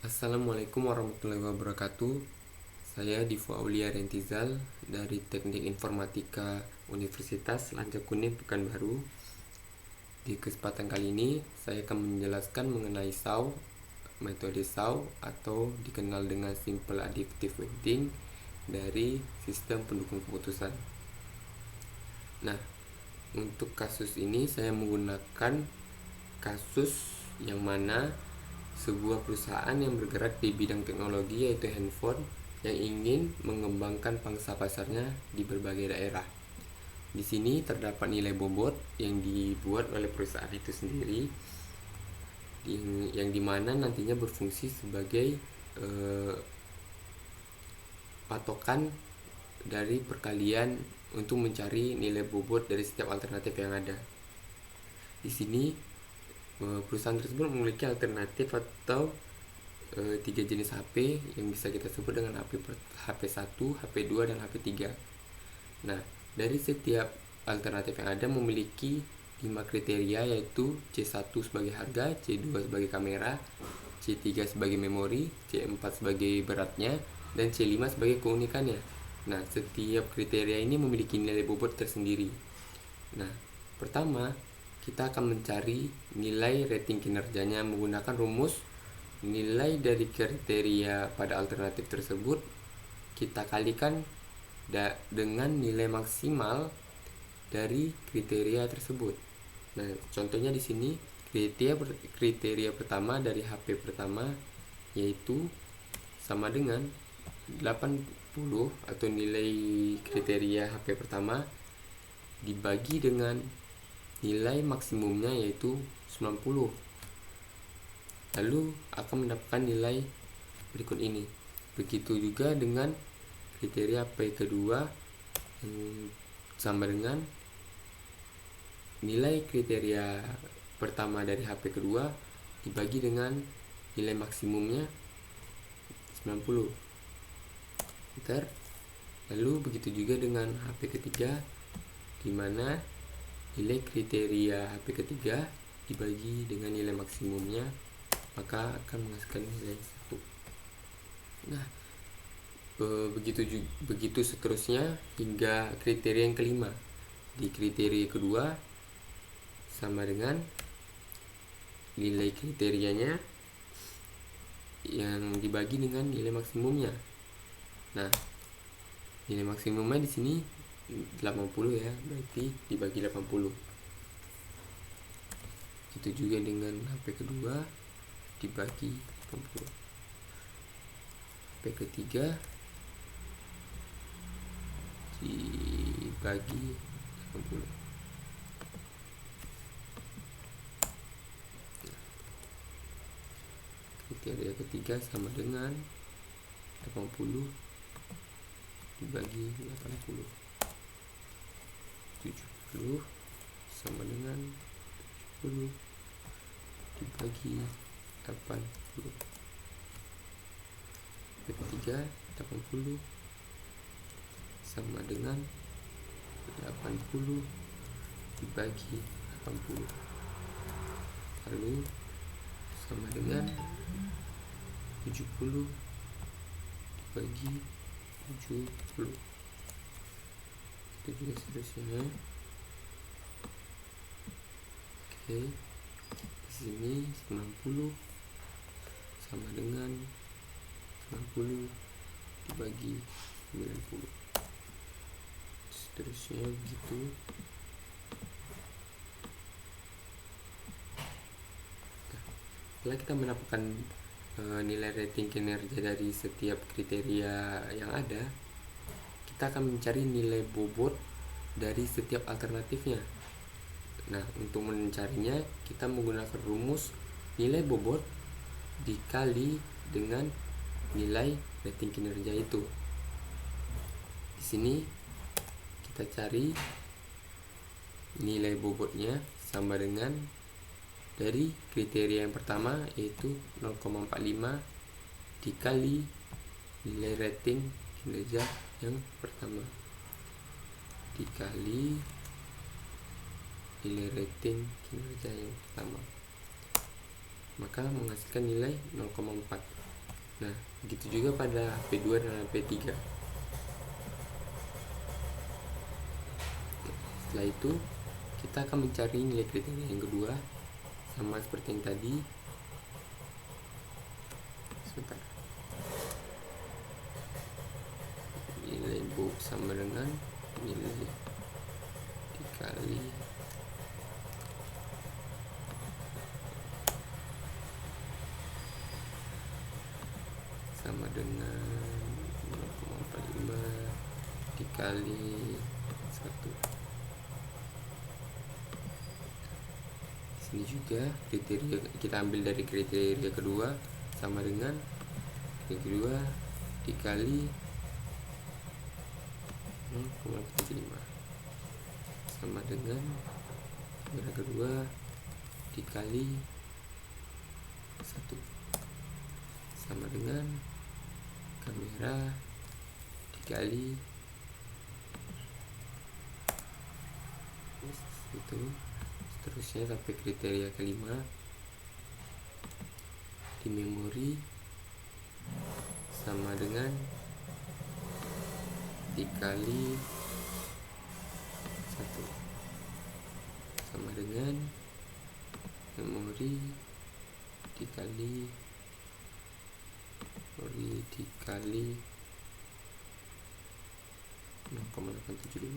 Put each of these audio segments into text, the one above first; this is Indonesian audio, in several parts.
Assalamualaikum warahmatullahi wabarakatuh. Saya Divo Aulia Rentizal dari Teknik Informatika Universitas Lancakuning Pekanbaru. Di kesempatan kali ini saya akan menjelaskan mengenai SAW, metode SAW atau dikenal dengan Simple Additive Weighting dari sistem pendukung keputusan. Nah, untuk kasus ini saya menggunakan kasus yang mana sebuah perusahaan yang bergerak di bidang teknologi yaitu handphone yang ingin mengembangkan pangsa pasarnya di berbagai daerah. Di sini terdapat nilai bobot yang dibuat oleh perusahaan itu sendiri, yang dimana nantinya berfungsi sebagai patokan dari perkalian untuk mencari nilai bobot dari setiap alternatif yang ada. Di sini perusahaan tersebut memiliki alternatif atau 3 jenis HP yang bisa kita sebut dengan HP1, HP2, dan HP3. Nah, dari setiap alternatif yang ada memiliki 5 kriteria, yaitu C1 sebagai harga, C2 sebagai kamera, C3 sebagai memori, C4 sebagai beratnya, dan C5 sebagai keunikannya. Nah, setiap kriteria ini memiliki nilai bobot tersendiri. Nah, pertama kita akan mencari nilai rating kinerjanya menggunakan rumus nilai dari kriteria pada alternatif tersebut kita kalikan dengan nilai maksimal dari kriteria tersebut. Nah, contohnya di sini kriteria pertama dari HP pertama yaitu sama dengan 80 atau nilai kriteria HP pertama dibagi dengan nilai maksimumnya yaitu 90. Lalu akan mendapatkan nilai berikut ini. Begitu juga dengan kriteria P kedua yang sama dengan nilai kriteria pertama dari HP kedua dibagi dengan nilai maksimumnya 90. Lalu begitu juga dengan HP ketiga, di mana nilai kriteria HP ketiga dibagi dengan nilai maksimumnya, maka akan menghasilkan nilai 1. Nah, begitu seterusnya hingga kriteria yang kelima. Di kriteria kedua sama dengan nilai kriterianya yang dibagi dengan nilai maksimumnya. Nah, nilai maksimumnya di sini 80 ya, berarti dibagi 80. Itu juga dengan HP kedua dibagi 80. HP ketiga dibagi 80. Kriteria ketiga sama dengan 80 dibagi 80. 70 sama dengan 70 dibagi 80. Ketiga 80 sama dengan 80 dibagi 80. Lalu sama dengan 70 dibagi 70. Itu juga seterusnya. Oke, di sini 90 sama dengan 90 dibagi 90. Seterusnya begitu. Setelah kita mendapatkan nilai rating kinerja dari setiap kriteria yang ada, kita akan mencari nilai bobot dari setiap alternatifnya. Nah, untuk mencarinya kita menggunakan rumus nilai bobot dikali dengan nilai rating kinerja itu. Di sini kita cari nilai bobotnya sama dengan dari kriteria yang pertama yaitu 0,45 dikali nilai rating kinerja yang pertama dikali nilai rating kinerja yang pertama, maka menghasilkan nilai 0,4. Nah, begitu juga pada HP2 dan HP3. Setelah itu kita akan mencari nilai kriteria yang kedua, sama seperti yang tadi. Sebentar. Nilai bobot sama dengan nilai dikali sama dengan 0,45 dikali 1. Ini juga kriteria kita ambil dari kriteria kedua sama dengan kriteria kedua dikali 0,75 sama dengan kriteria kedua dikali 1 sama dengan kamera dikali itu, seterusnya sampai kriteria kelima. Di memori sama dengan dikali 1 sama dengan memori dikali 0,875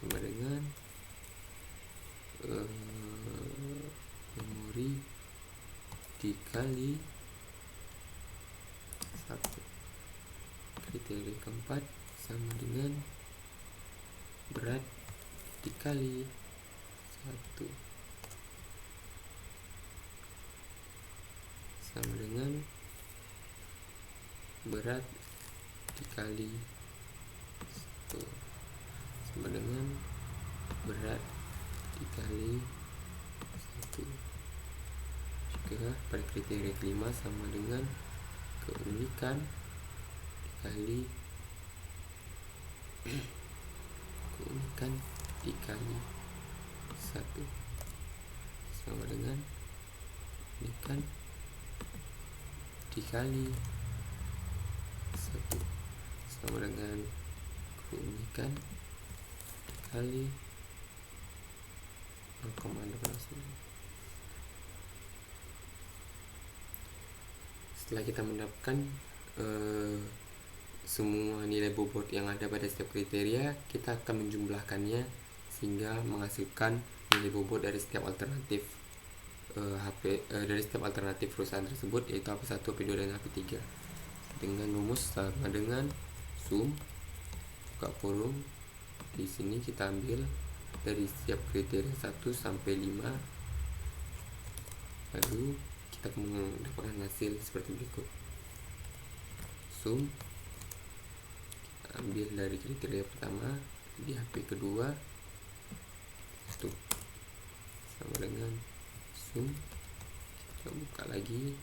sama dengan memori dikali 1. Kriteria keempat sama dengan berat dikali 1 sama dengan berat dikali 1 sama dengan berat dikali 1. Juga pada kriteria kelima sama dengan keunikan dikali keunikan dikali 1 sama dengan keunikan dikali 1 sama dengan keunikan dikali 0,8. Setelah kita mendapatkan semua nilai bobot yang ada pada setiap kriteria, kita akan menjumlahkannya sehingga menghasilkan nilai bobot dari setiap alternatif dari setiap alternatif perusahaan tersebut, yaitu HP1, HP2 dan HP3 dengan rumus sama dengan sum buka kurung. Di sini kita ambil dari setiap kriteria 1 sampai 5, lalu kita mendapatkan hasil seperti berikut. Sum kita ambil dari kriteria pertama di HP kedua itu sama dengan sum, kita buka lagi,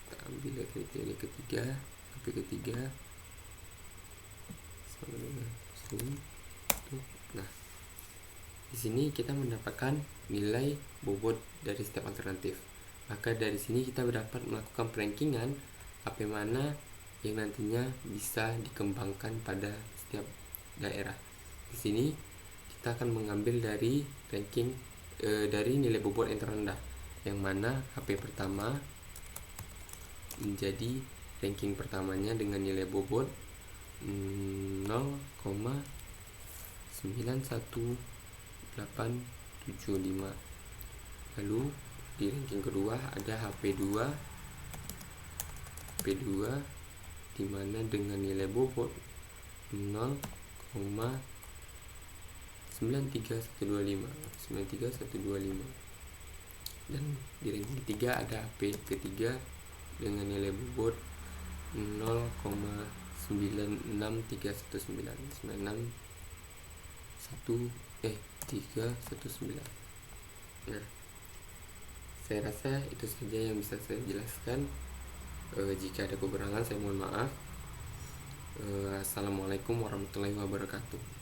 kita ambil dari kriteria ketiga HP ketiga sama dengan sum itu. Nah, di sini kita mendapatkan nilai bobot dari setiap alternatif. Maka dari sini kita dapat melakukan perankingan HP mana yang nantinya bisa dikembangkan pada setiap daerah. Di sini kita akan mengambil dari ranking dari nilai bobot yang terendah, yang mana HP pertama menjadi ranking pertamanya dengan nilai bobot 0,91875. Lalu di ranking kedua ada HP2 di mana dengan nilai bobot 0,93125. Dan di ranking ketiga ada HP ketiga dengan nilai bobot 0,96319. Nah, saya rasa itu saja yang bisa saya jelaskan. Jika ada kekurangan saya mohon maaf. Assalamualaikum warahmatullahi wabarakatuh.